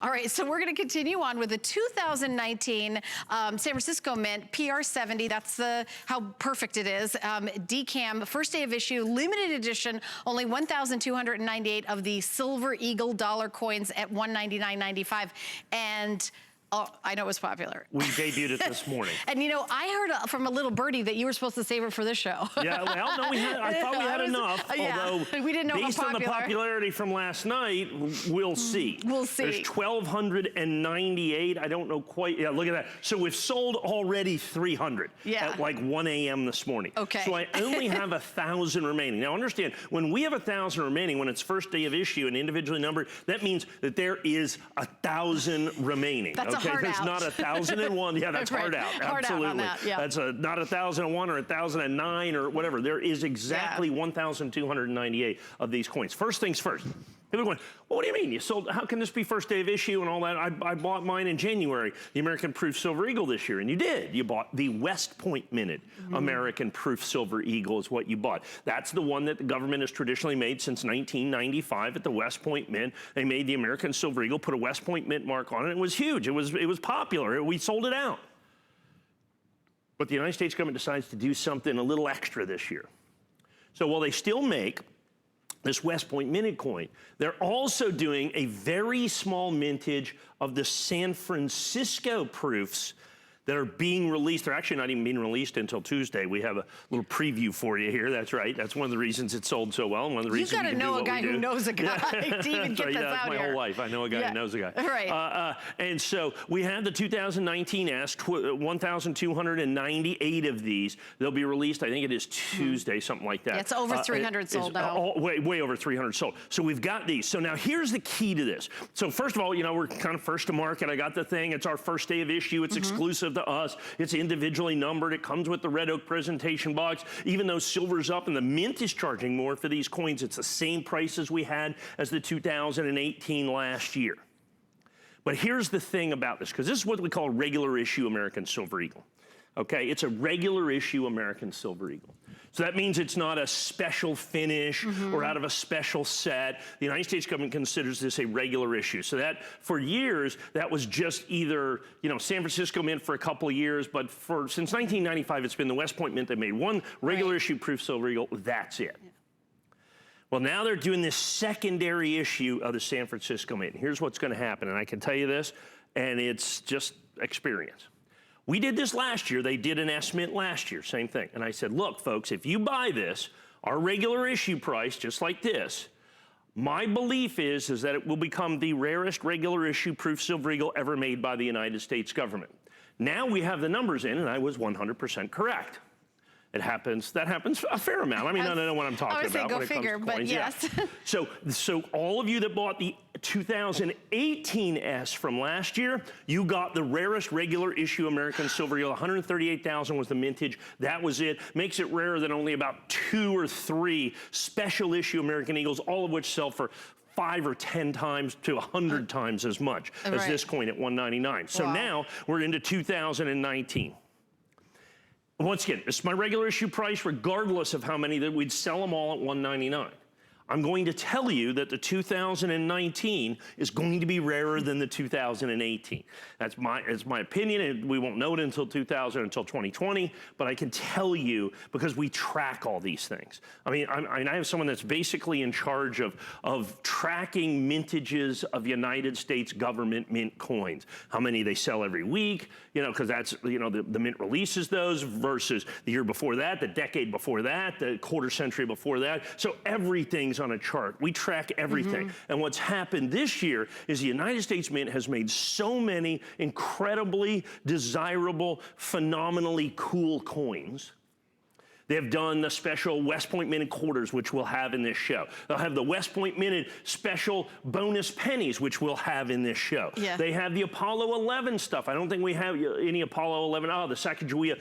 All right, so we're going to continue on with the 2019 San Francisco Mint PR70. That's how perfect it is. DCAM, first day of issue, limited edition, only 1,298 of the Silver Eagle dollar coins at $199.95. And oh, I know it was popular. We debuted it this morning. And you know, I heard from a little birdie that you were supposed to save it for this show. Yeah, well, no, I thought we had enough. Although, we didn't know based on the popularity from last night, we'll see. We'll see. There's 1,298. I don't know quite. Yeah, look at that. So we've sold already 300 at like 1 a.m. this morning. Okay. So I only have 1,000 remaining. Now understand, when we have 1,000 remaining, when it's first day of issue and individually numbered, that means that there is 1,000 remaining. That's okay, there's out. Not 1,001. Yeah, that's right. hard out. Hard Absolutely. Out on that, yeah. That's not 1,001 or 1,009 or whatever. There is exactly 1,298 of these coins. First things first. People are going, well, what do you mean? You sold, how can this be first day of issue and all that? I bought mine in January, the American Proof Silver Eagle this year, and you did. You bought the West Point Minted American Proof Silver Eagle is what you bought. That's the one that the government has traditionally made since 1995 at the West Point Mint. They made the American Silver Eagle, put a West Point Mint mark on it. It was huge. It was popular. We sold it out. But the United States government decides to do something a little extra this year. So while they still make this West Point minted coin, they're also doing a very small mintage of the San Francisco proofs that are being released. They're actually not even being released until Tuesday. We have a little preview for you here. That's right. That's one of the reasons it sold so well. And one of the reasons you got to know a guy who knows a guy to even get this out my here. whole life. I know a guy who knows a guy. Right. And so we have the 2019S, 1,298 of these. They'll be released, I think it is Tuesday, something like that. Yeah, it's over 300 sold now. Way over 300 sold. So we've got these. So now here's the key to this. So first of all, you know, we're kind of first to market. I got the thing. It's our first day of issue. It's exclusive to us. It's individually numbered. It comes with the red oak presentation box. Even though silver's up and the mint is charging more for these coins, it's the same price as we had as the 2018 last year. But here's the thing about this, because this is what we call regular issue American Silver Eagle. Okay, it's a regular issue American Silver Eagle. So that means it's not a special finish or out of a special set. The United States government considers this a regular issue. So that, for years, that was just either, you know, San Francisco Mint for a couple of years, but since 1995, it's been the West Point Mint. They made one regular issue proof Silver Eagle. That's it. Yeah. Well, now they're doing this secondary issue of the San Francisco Mint. Here's what's going to happen, and I can tell you this, and it's just experience. We did this last year. They did an S-Mint last year, same thing. And I said, look, folks, if you buy this, our regular issue price, just like this, my belief is that it will become the rarest regular issue proof Silver Eagle ever made by the United States government. Now we have the numbers in, and I was 100% correct. That happens a fair amount. I mean, I know what I'm talking about. Go figure, but yes. So all of you that bought the 2018S from last year, you got the rarest regular issue American Silver Eagle. 138,000 was the mintage. That was it. Makes it rarer than only about 2 or 3 special issue American Eagles, all of which sell for 5 or 10 times to 100 times as much as this coin at $199. So now we're into 2019. Once again, this is my regular issue price, regardless of how many that we'd sell them all at $199. I'm going to tell you that the 2019 is going to be rarer than the 2018. That's my opinion, and we won't know it until 2020, but I can tell you because we track all these things. I mean, I have someone that's basically in charge of tracking mintages of United States government mint coins, how many they sell every week, you know, because that's, you know, the mint releases those versus the year before that, the decade before that, the quarter century before that. So everything's on a chart. We track everything. And what's happened this year is the United States Mint has made so many incredibly desirable, phenomenally cool coins. They've done the special West Point Minted quarters, which we'll have in this show. They'll have the West Point Minted special bonus pennies, which we'll have in this show. Yeah. They have the Apollo 11 stuff. I don't think we have any Apollo 11. Oh, the Sacagawea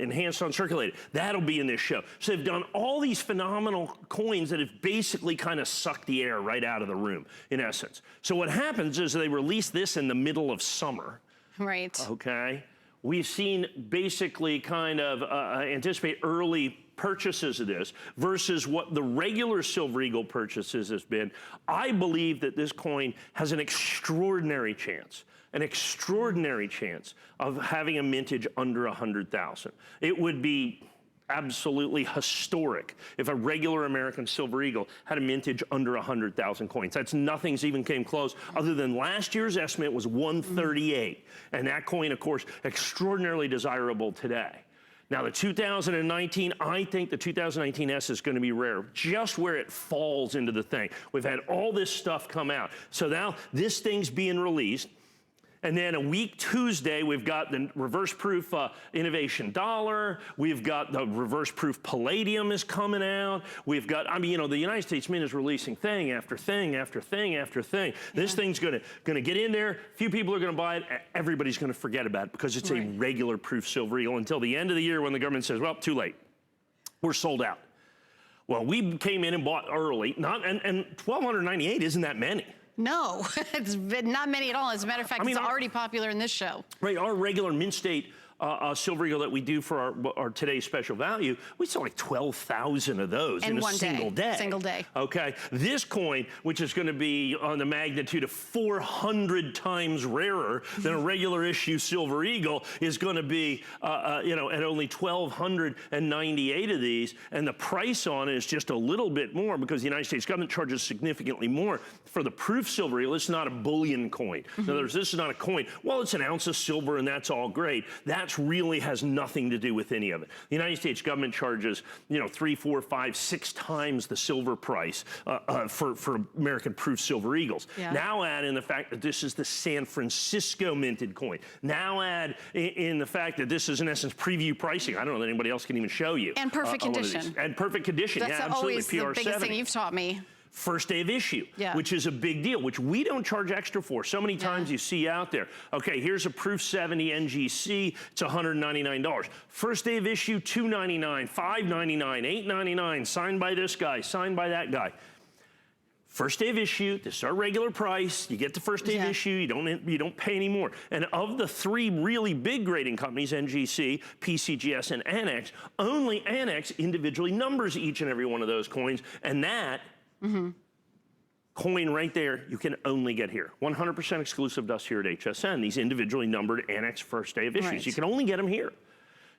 enhanced uncirculated. That'll be in this show. So they've done all these phenomenal coins that have basically kind of sucked the air right out of the room, in essence. So what happens is they release this in the middle of summer. Right. Okay. We've seen basically kind of anticipate early purchases of this versus what the regular Silver Eagle purchases has been, I believe that this coin has an extraordinary chance of having a mintage under 100,000. It would be absolutely historic if a regular American Silver Eagle had a mintage under 100,000 coins. That's nothing's even came close, other than last year's estimate was 138. And that coin, of course, extraordinarily desirable today. Now the 2019, I think the 2019S is going to be rare, just where it falls into the thing. We've had all this stuff come out. So now this thing's being released. And then a week Tuesday, we've got the reverse proof innovation dollar. We've got the reverse proof palladium is coming out. We've got, I mean, you know, the United States Mint is releasing thing after thing after thing after thing. Yeah. This thing's gonna get in there. Few people are gonna buy it. Everybody's gonna forget about it because it's a regular proof Silver Eagle until the end of the year when the government says, well, too late. We're sold out. Well, we came in and bought early, and 1,298 isn't that many. No, it's not many at all. As a matter of fact, it's already popular in this show. Right, our regular Mint State Silver Eagle that we do for our today's special value, we sell like 12,000 of those in a single day. Single day. Okay, this coin, which is going to be on the magnitude of 400 times rarer than a regular issue Silver Eagle, is going to be, you know, at only 1,298 of these, and the price on it is just a little bit more because the United States government charges significantly more for the proof Silver Eagle. It's not a bullion coin. In other words, this is not a coin. Well, it's an ounce of silver, and that's all great. That really has nothing to do with any of it. The United States government charges, you know, 3, 4, 5, 6 times the silver price for American proof Silver Eagles. Yeah. Now add in the fact that this is the San Francisco minted coin. Now add in the fact that this is in essence preview pricing. I don't know that anybody else can even show you. And perfect condition. And perfect condition. That's always the biggest thing you've taught me. First day of issue, which is a big deal, which we don't charge extra for. So many times you see out there, okay, here's a Proof 70 NGC, it's $199. First day of issue, $299, $599, $899, signed by this guy, signed by that guy. First day of issue, this is our regular price. You get the first day of issue, you don't pay any more. And of the 3 really big grading companies, NGC, PCGS, and Annex, only Annex individually numbers each and every one of those coins, and that coin right there, you can only get here. 100% exclusive to us here at HSN. These individually numbered Annex first day of issues. You can only get them here.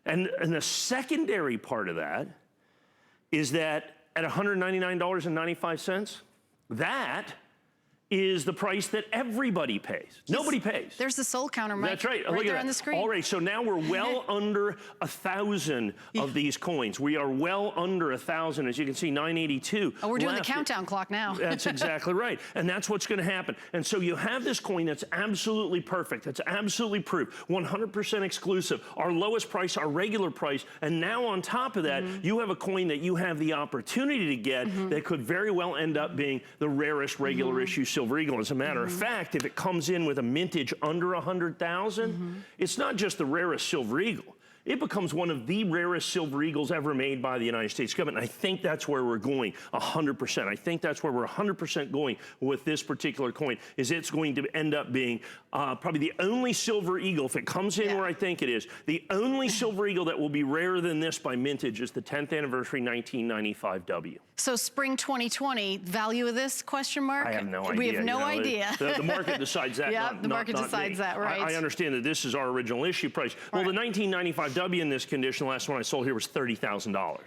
And the secondary part of that is that at $199.95, that is the price that everybody pays. Nobody pays. There's the soul counter, Mike. That's right. Right there on the screen. All right, so now we're well under 1,000 of these coins. We are well under 1,000. As you can see, 982. Oh, we're doing the countdown clock now. That's exactly right. And that's what's going to happen. And so you have this coin that's absolutely perfect. That's absolutely proof. 100% exclusive. Our lowest price, our regular price. And now on top of that, you have a coin that you have the opportunity to get that could very well end up being the rarest regular issue Silver Eagle. As a matter of fact, if it comes in with a mintage under 100,000, it's not just the rarest Silver Eagle. It becomes one of the rarest Silver Eagles ever made by the United States government. And I think that's where we're going 100%. I think that's where we're 100% going with this particular coin, is it's going to end up being probably the only Silver Eagle, if it comes in where I think it is, the only Silver Eagle that will be rarer than this by mintage is the 10th anniversary 1995W. So spring 2020, value of this, question mark? I have no idea. We have no idea. The market decides that. Yeah, the market decides that, right. I understand that this is our original issue price. Well, the 1995W in this condition, the last one I sold here was $30,000.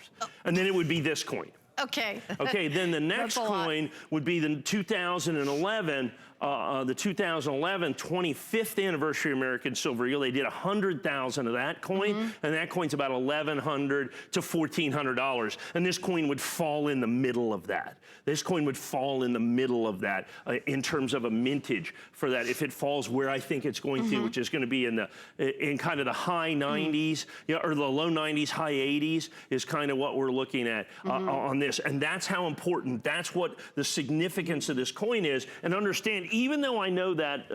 And then it would be this coin. Okay. Okay, then the next coin would be the 2011, the 2011 25th anniversary American Silver Eagle. They did 100,000 of that coin, and that coin's about $1,100 to $1,400. And this coin would fall in the middle of that. This coin would fall in the middle of that in terms of a mintage for that. If it falls where I think it's going to, which is going to be in kind of the high 90s, or the low 90s, high 80s, is kind of what we're looking at on this. And that's how important, that's what the significance of this coin is. And understand, even though I know that,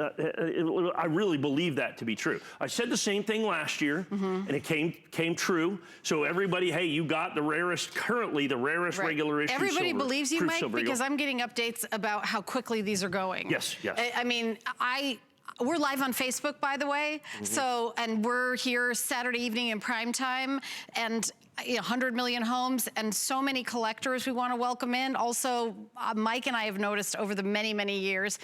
I really believe that to be true. I said the same thing last year, and it came true. So everybody, hey, you got the rarest, currently the rarest regular issue Everybody believes you, Mike, because I'm getting updates about how quickly these are going. Yes, yes. I mean, we're live on Facebook, by the way. So, and we're here Saturday evening in prime time. And 100 million homes and so many collectors we want to welcome in. Also, Mike and I have noticed over the many, many years,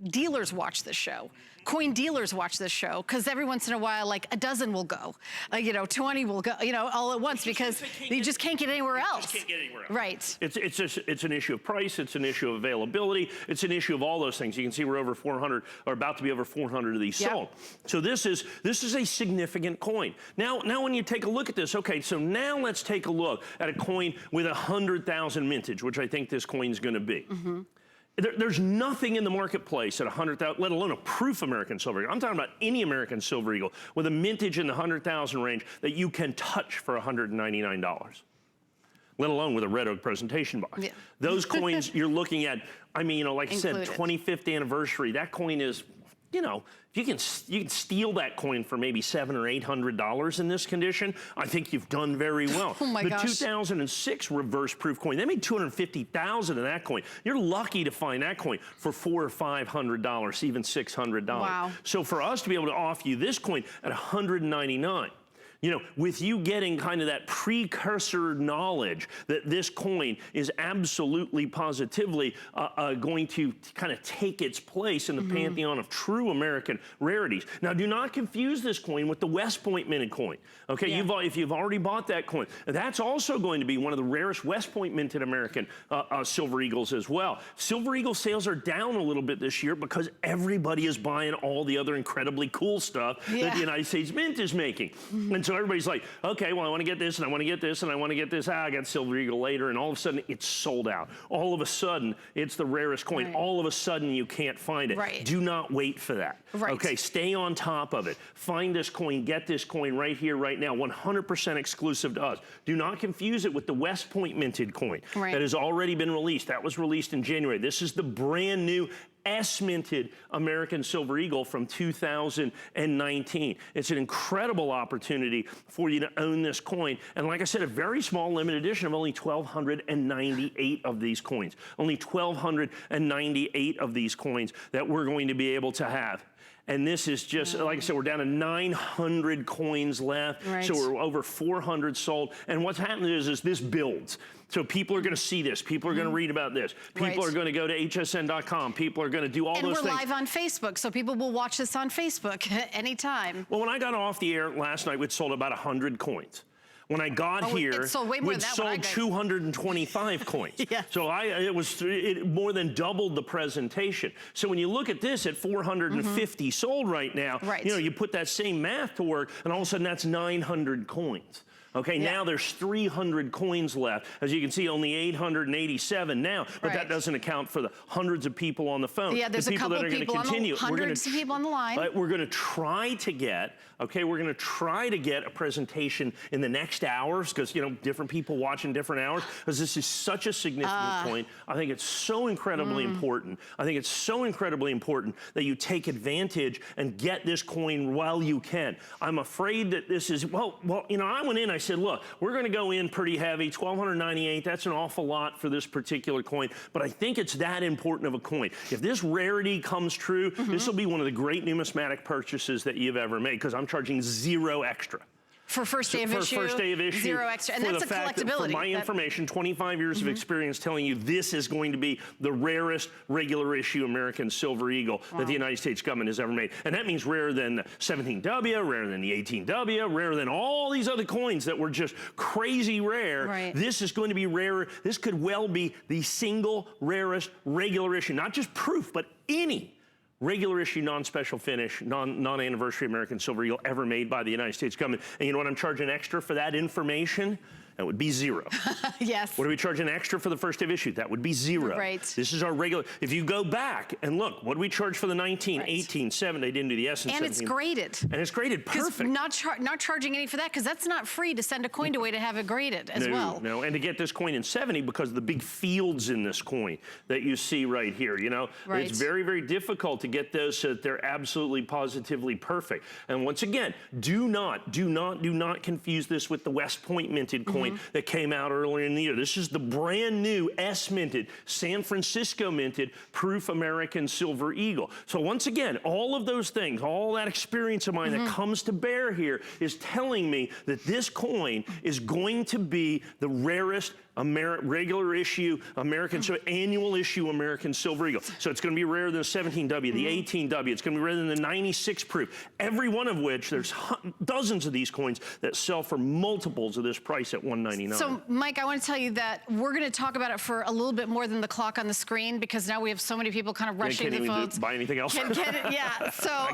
dealers watch this show. Coin dealers watch this show because every once in a while, like a dozen will go, 20 will go, all at once because you just can't get anywhere else. Just can't get anywhere else. Right. It's an issue of price. It's an issue of availability. It's an issue of all those things. You can see we're over 400, or about to be over 400 of these sold. So this is a significant coin. Now when you take a look at this, okay, so now let's take a look at a coin with 100,000 mintage, which I think this coin's going to be. There's nothing in the marketplace at 100,000, let alone a proof American Silver Eagle. I'm talking about any American Silver Eagle with a mintage in the 100,000 range that you can touch for $199, let alone with a red oak presentation box. Yeah. Those coins you're looking at, I mean, like I said, 25th anniversary. That coin is, you can steal that coin for maybe $700 or $800 in this condition. I think you've done very well. Oh my gosh. The 2006 reverse proof coin, they made $250,000 in that coin. You're lucky to find that coin for $400 or $500, even $600. Wow. So for us to be able to offer you this coin at $199, with you getting kind of that precursor knowledge that this coin is absolutely positively going to kind of take its place in the pantheon of true American rarities. Now, do not confuse this coin with the West Point minted coin. Okay, if you've already bought that coin, that's also going to be one of the rarest West Point minted American Silver Eagles as well. Silver Eagle sales are down a little bit this year because everybody is buying all the other incredibly cool stuff that the United States Mint is making. And so everybody's like, okay, well, I want to get this, and I want to get this, and I want to get this. I got Silver Eagle later, and all of a sudden, it's sold out. All of a sudden, it's the rarest coin. All of a sudden, you can't find it. Do not wait for that. Okay, stay on top of it. Find this coin, get this coin right here, right now, 100% exclusive to us. Do not confuse it with the West Point minted coin that has already been released. That was released in January. This is the brand new S-minted American Silver Eagle from 2019. It's an incredible opportunity for you to own this coin. And like I said, a very small limited edition of only 1,298 of these coins. Only 1,298 of these coins that we're going to be able to have. And this is just, like I said, we're down to 900 coins left. So we're over 400 sold. And what's happening is this builds. So people are going to see this. People are going to read about this. People are going to go to hsn.com. People are going to do all those things. And we're live on Facebook, so people will watch this on Facebook anytime. Well, when I got off the air last night, we'd sold about 100 coins. When I got here, we'd sold 225 coins. So it more than doubled the presentation. So when you look at this at 450 sold right now, you put that same math to work, and all of a sudden that's 900 coins. Okay, now there's 300 coins left. As you can see, only 887 now, but that doesn't account for the hundreds of people on the phone. Yeah, there's a couple that are going to continue. Hundreds of people on the line. We're going to try to get, a presentation in the next hours because, different people watching different hours because this is such a significant point. I think it's so incredibly important. I think it's so incredibly important that you take advantage and get this coin while you can. I'm afraid that this is, I went in, I said, look, we're going to go in pretty heavy, 1,298. That's an awful lot for this particular coin, but I think it's that important of a coin. If this rarity comes true, this will be one of the great numismatic purchases that you've ever made because I'm charging $0 extra. For first day of issue, for first day of issue, $0 extra, and that's a collectability. For my information, 25 years of experience telling you this is going to be the rarest regular issue American Silver Eagle that the United States government has ever made. And that means rarer than the 17W, rarer than the 18W, rarer than all these other coins that were just crazy rare. This is going to be rarer. This could well be the single rarest regular issue, not just proof, but any regular issue, non-special finish, non-anniversary American Silver Eagle ever made by the United States government. And you know what I'm charging extra for that information? That would be $0. Yes. What are we charging extra for the first day of issue? That would be $0. This is our regular. If you go back and look, what do we charge for the 19, 18, 7? They didn't do the S and 17. And it's graded. And it's graded perfect. Not charging any for that because that's not free to send a coin away to have it graded as well. No, and to get this coin in 70 because of the big fields in this coin that you see right here. It's very, very difficult to get those so that they're absolutely, positively perfect. And once again, do not confuse this with the West Point minted coin coin that came out earlier in the year. This is the brand new S-minted, San Francisco minted Proof American Silver Eagle. So once again, all of those things, all that experience of mine that comes to bear here is telling me that this coin is going to be the rarest regular issue American, so annual issue American Silver Eagle. So it's going to be rarer than the 17W, the 18W. It's going to be rarer than the 96 proof. Every one of which, there's dozens of these coins that sell for multiples of this price at $199. So, Mike, I want to tell you that we're going to talk about it for a little bit more than the clock on the screen, because now we have so many people kind of rushing the phones. Buy anything else? Yeah. So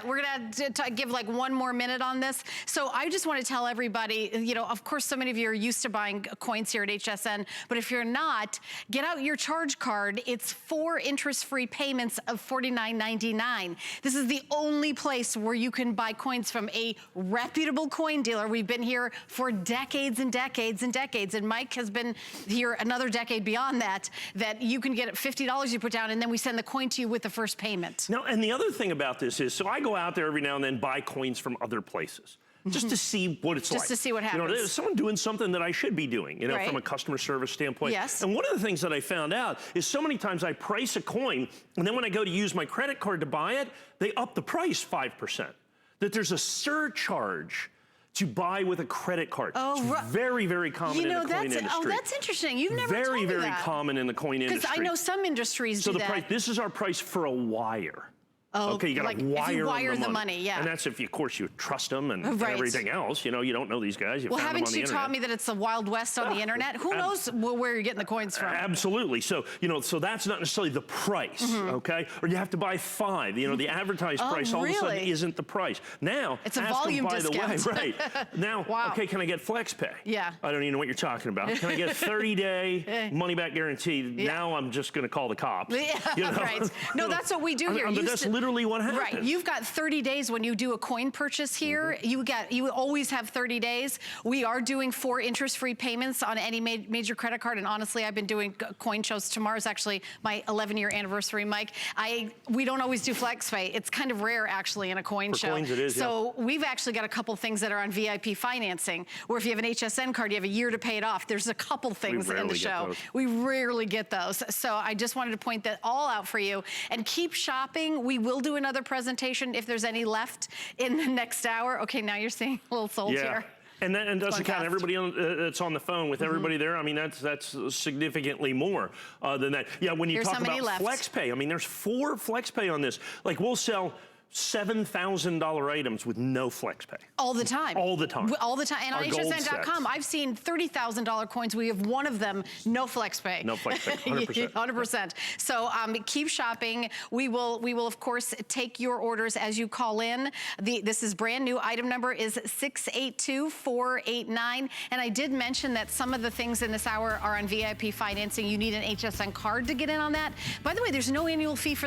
we're gonna give like one more minute on this. So I just want to tell everybody, you know, of course, so many of you are used to buying coins here at HSN, but if you're not, get out your charge card. It's 4 interest-free payments of $49.99. This is the only place where you can buy coins from a reputable coin dealer. We've been here for decades and decades and decades, and Mike has been here another decade beyond that, that you can get $50 you put down, and then we send the coin to you with the first payment. Now, and the other thing about this is, so I go out there every now and then, buy coins from other places. Just to see what it's like. Just to see what happens. You know, there's someone doing something that I should be doing, you know, from a customer service standpoint. Yes. And one of the things that I found out is so many times I price a coin, and then when I go to use my credit card to buy it, they up the price 5%. That there's a surcharge to buy with a credit card. Oh, it's very, very common in the coin industry. Oh, that's interesting. You've never told me that. Very common in the coin industry. Because I know some industries do that. So this is our price for a wire. Oh, okay, you got to like wire the money, yeah. And that's if, of course, you trust them and everything else. You know, you don't know these guys. You well, found them on haven't the you internet. taught me that it's the Wild West on the internet? Who knows where you're getting the coins from? Absolutely. So, you know, so that's not necessarily the price, okay? Or you have to buy 5. You know, the advertised price all of a sudden isn't the price. Now, it's a volume discount. The way, right. Now, okay, can I get FlexPay? Yeah. I don't even know what you're talking about. Can I get a 30-day money-back guarantee? Yeah. Now I'm just going to call the cops. Yeah, you know? Right. No, that's what we do here. But that's literally what happens. Right. You've got 30 days when you do a coin purchase here. You always have 30 days. We are doing 4 interest-free payments on any major credit card, and honestly, I've been doing coin shows. Tomorrow's actually my 11-year anniversary, Mike. We don't always do FlexPay. It's kind of rare, actually, in a coin show. Coins it is, so we've actually got a couple things that are on VIP financing, where if you have an HSN card, you have a year to pay it off. There's a couple things in the show. We rarely get those. So I just wanted to point that all out for you. And keep shopping. We will do another presentation if there's any left in the next hour. Okay, now you're seeing a little sold here. And doesn't count everybody that's on the phone with everybody there. I mean, that's significantly more than that. Yeah, when you talk about FlexPay, I mean, there's 4 FlexPay on this. Like, we'll sell $7,000 items with no FlexPay. All the time. All the time. All the time. And on HSN.com, I've seen $30,000 coins. We have one of them, no FlexPay. No FlexPay, 100%. 100%. So keep shopping. We will, of course, take your orders as you call in. This is brand new. Item number is 682489. And I did mention that some of the things in this hour are on VIP financing. You need an HSN card to get in on that. By the way, there's no annual fee for the